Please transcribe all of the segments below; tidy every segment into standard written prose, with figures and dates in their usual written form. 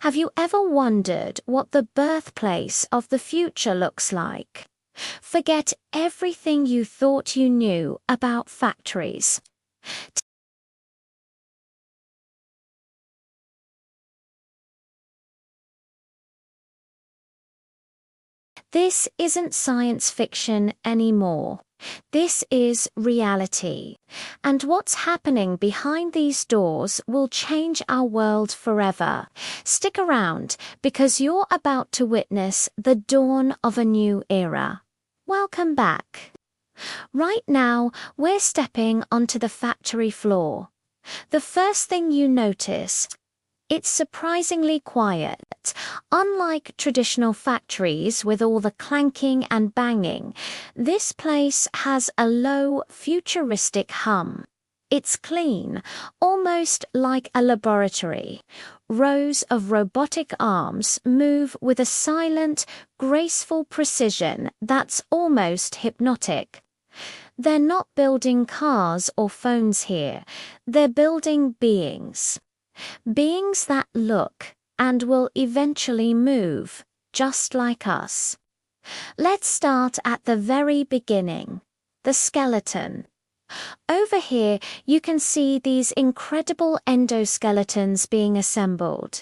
Have you ever wondered what the birthplace of the future looks like? Forget everything you thought you knew about factories. This isn't science fiction anymore. This is reality. And what's happening behind these doors will change our world forever. Stick around, because you're about to witness the dawn of a new era. Welcome back. Right now, we're stepping onto the factory floor. The first thing you notice, it's surprisingly quiet. Unlike traditional factories with all the clanking and banging, this place has a low, futuristic hum. It's clean, almost like a laboratory. Rows of robotic arms move with a silent, graceful precision that's almost hypnotic. They're not building cars or phones here. They're building beings. Beings that look and will eventually move, just like us. Let's start at the very beginning, the skeleton. Over here, you can see these incredible endoskeletons being assembled.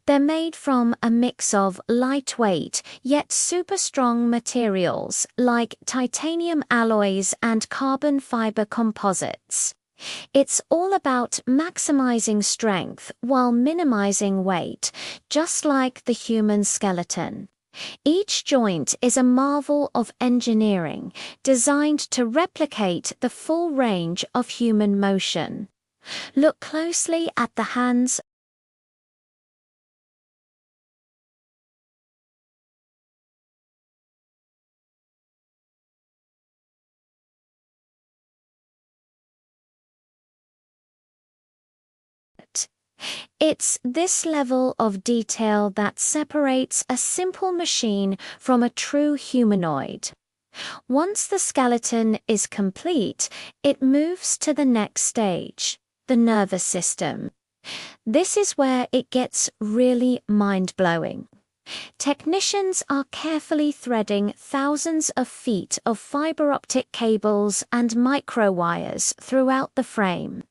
They're made from a mix of lightweight yet super strong materials like titanium alloys and carbon fiber composites. It's all about maximizing strength while minimizing weight, just like the human skeleton. Each joint is a marvel of engineering, designed to replicate the full range of human motion. Look closely at the hands. It's this level of detail that separates a simple machine from a true humanoid. Once the skeleton is complete, it moves to the next stage, the nervous system. This is where it gets really mind-blowing. Technicians are carefully threading thousands of feet of fiber optic cables and micro wires throughout the frame.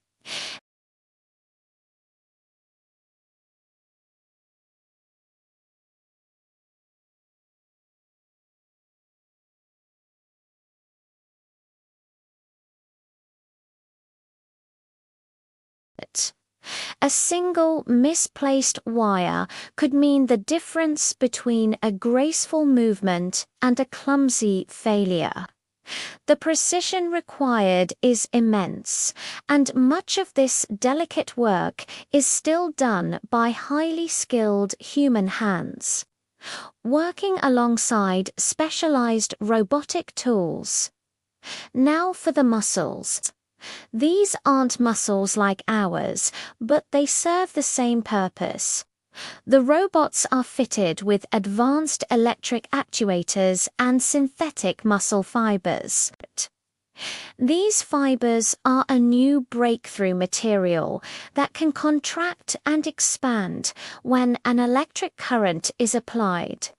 A single misplaced wire could mean the difference between a graceful movement and a clumsy failure. The precision required is immense, and much of this delicate work is still done by highly skilled human hands, working alongside specialized robotic tools. Now for the muscles. These aren't muscles like ours, but they serve the same purpose. The robots are fitted with advanced electric actuators and synthetic muscle fibers. These fibers are a new breakthrough material that can contract and expand when an electric current is applied,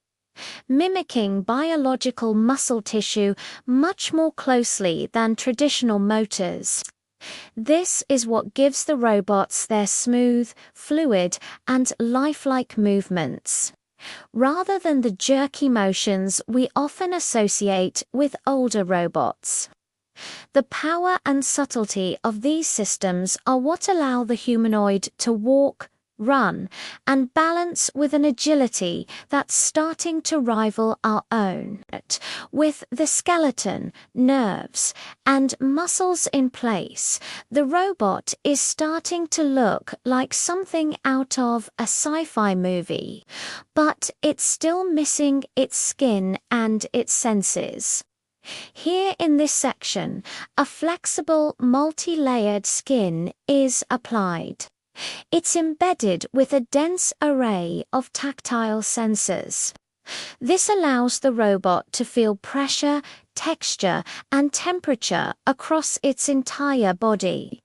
mimicking biological muscle tissue much more closely than traditional motors. This is what gives the robots their smooth, fluid, and lifelike movements, rather than the jerky motions we often associate with older robots. The power and subtlety of these systems are what allow the humanoid to walk, run, and balance with an agility that's starting to rival our own. With the skeleton, nerves, and muscles in place, the robot is starting to look like something out of a sci-fi movie, but it's still missing its skin and its senses. Here in this section, a flexible, multi-layered skin is applied. It's embedded with a dense array of tactile sensors. This allows the robot to feel pressure, texture, and temperature across its entire body.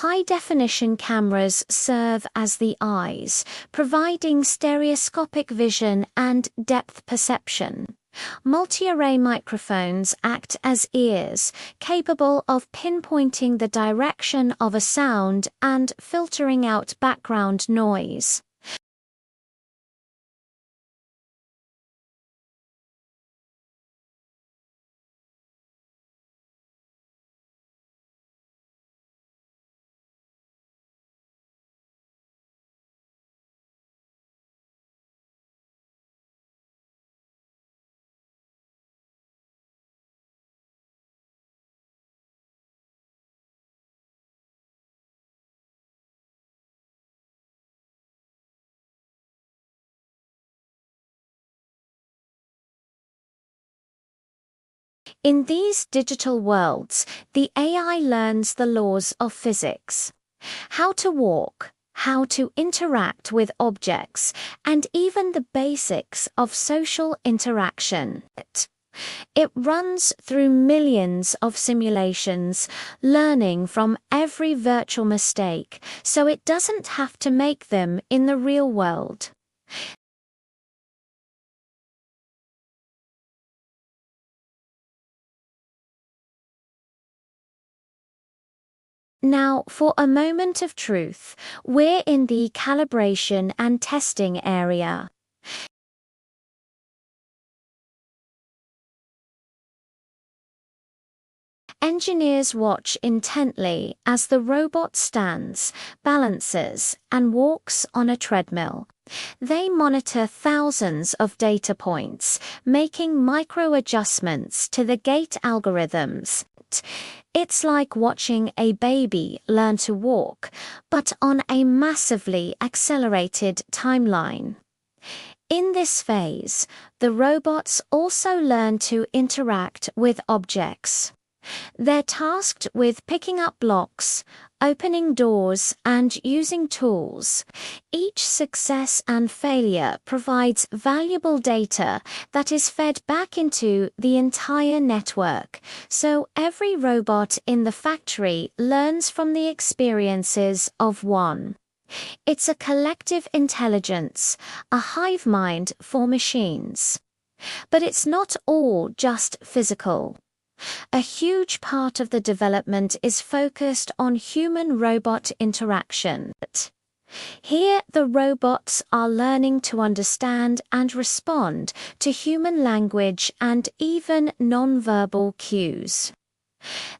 High-definition cameras serve as the eyes, providing stereoscopic vision and depth perception. Multi-array microphones act as ears, capable of pinpointing the direction of a sound and filtering out background noise. In these digital worlds, the AI learns the laws of physics. How to walk, how to interact with objects, and even the basics of social interaction. It runs through millions of simulations, learning from every virtual mistake, so it doesn't have to make them in the real world. Now, for a moment of truth, we're in the calibration and testing area. Engineers watch intently as the robot stands, balances, and walks on a treadmill. They monitor thousands of data points, making micro adjustments to the gait algorithms. It's like watching a baby learn to walk, but on a massively accelerated timeline. In this phase, the robots also learn to interact with objects. They're tasked with picking up blocks, opening doors, and using tools. Each success and failure provides valuable data that is fed back into the entire network, so every robot in the factory learns from the experiences of one. It's a collective intelligence, a hive mind for machines. But it's not all just physical. A huge part of the development is focused on human-robot interaction. Here, the robots are learning to understand and respond to human language and even non-verbal cues.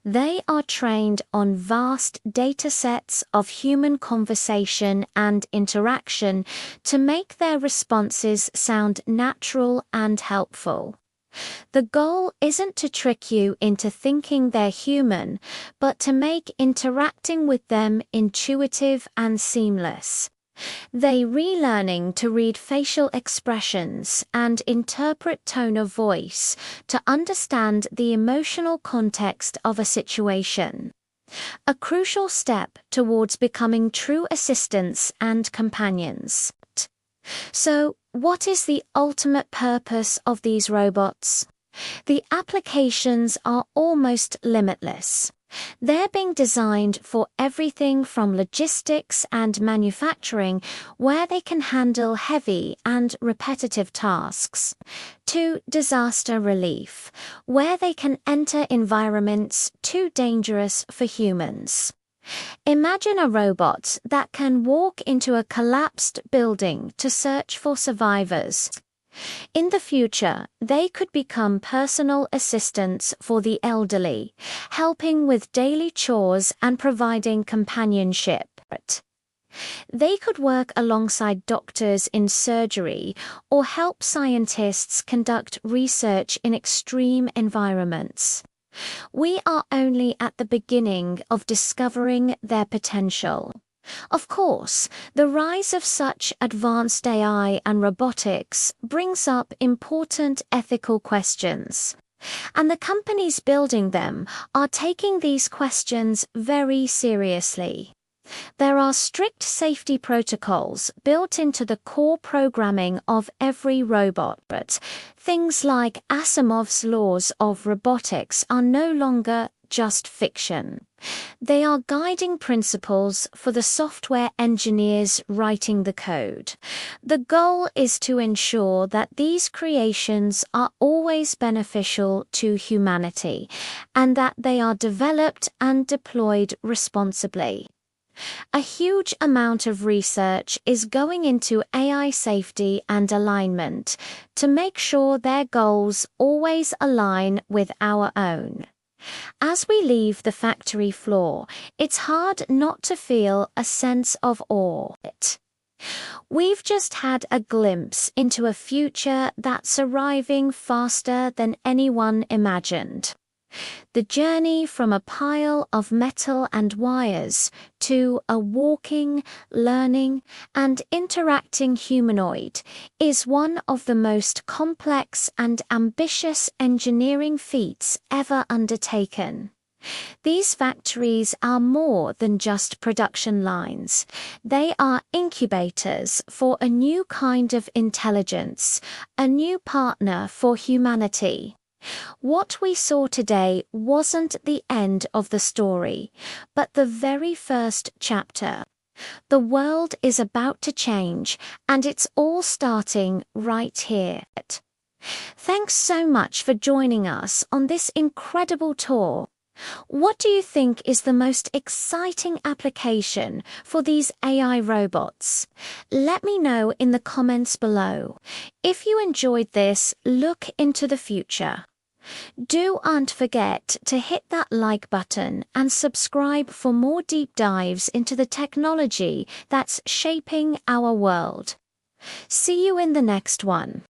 They are trained on vast data sets of human conversation and interaction to make their responses sound natural and helpful. The goal isn't to trick you into thinking they're human, but to make interacting with them intuitive and seamless. They're relearning to read facial expressions and interpret tone of voice to understand the emotional context of a situation. A crucial step towards becoming true assistants and companions. So, what is the ultimate purpose of these robots? The applications are almost limitless. They're being designed for everything from logistics and manufacturing, where they can handle heavy and repetitive tasks, to disaster relief, where they can enter environments too dangerous for humans. Imagine a robot that can walk into a collapsed building to search for survivors. In the future, they could become personal assistants for the elderly, helping with daily chores and providing companionship. They could work alongside doctors in surgery or help scientists conduct research in extreme environments. We are only at the beginning of discovering their potential. Of course, the rise of such advanced AI and robotics brings up important ethical questions. And the companies building them are taking these questions very seriously. There are strict safety protocols built into the core programming of every robot, but things like Asimov's laws of robotics are no longer just fiction. They are guiding principles for the software engineers writing the code. The goal is to ensure that these creations are always beneficial to humanity and that they are developed and deployed responsibly. A huge amount of research is going into AI safety and alignment to make sure their goals always align with our own. As we leave the factory floor, it's hard not to feel a sense of awe. We've just had a glimpse into a future that's arriving faster than anyone imagined. The journey from a pile of metal and wires to a walking, learning, and interacting humanoid is one of the most complex and ambitious engineering feats ever undertaken. These factories are more than just production lines. They are incubators for a new kind of intelligence, a new partner for humanity. What we saw today wasn't the end of the story, but the very first chapter. The world is about to change, and it's all starting right here. Thanks so much for joining us on this incredible tour. What do you think is the most exciting application for these AI robots? Let me know in the comments below. If you enjoyed this look into the future, don't forget to hit that like button and subscribe for more deep dives into the technology that's shaping our world. See you in the next one.